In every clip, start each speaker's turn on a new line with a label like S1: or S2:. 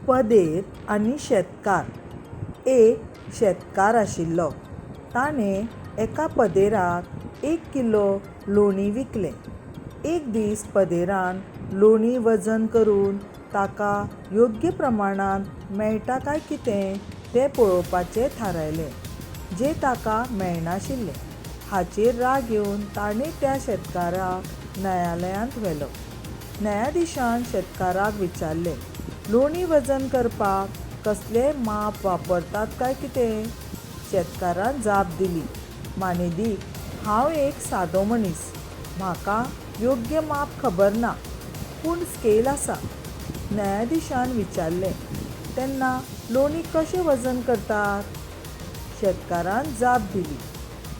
S1: पदेर आनी शेतकार। एक शेतकार आशिल्लो। ताणें एका पदेराक 1 किलो लोणी विकलें। एक दीस पदेरान लोणी वजन करून ताका योग्य प्रमाणांत मेळटा काय कितें तें पळोवपाचें थारायलें, जें ताका मेळनाशिल्लें। हाचेर राग येवन ताणें त्या शेतकाराक न्यायालयांत व्हेलो। न्यायाधीशान शेतकाराक विचारलें, लोणी वजन करपाक कसलेंय माप वापरतात काय कितें? शेतकारान जाप दिली, मानेदीक, हांव एक सादो मनीस, म्हाका योग्य माप खबर ना, पूण स्केल आसा। न्यायाधीशान विचारलें, तेन्ना लोणी कशें वजन करतात? शेतकारान जाप दिली,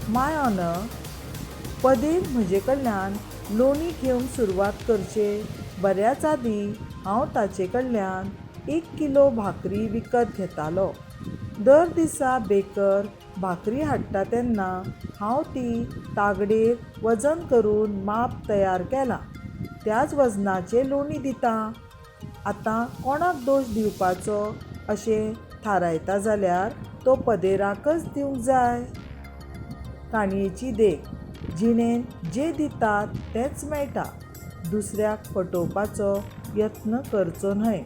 S1: माय ऑनर, पदेर म्हजे कडल्यान लोणी घेवंक सुरवात करचे बऱ्याच आदीं हांव ताचे कडल्यान 1 किलो भाकरी विकत घेतालो। दर दिसा बेकर भाकरी हाडटा तेन्ना हांव ती तागडेर वजन करून माप तयार केलां, त्याच वजनाचें लोणी दितां। आतां कोणाक दोश दिवपाचो अशें थारायता जाल्यार तो पदेराकच दिवंक जाय। काणयेची देख, जिणेंत जें दितात तेंच मेळटा, दुसऱ्याक फटोवपाचो यत्न करचो न्हय।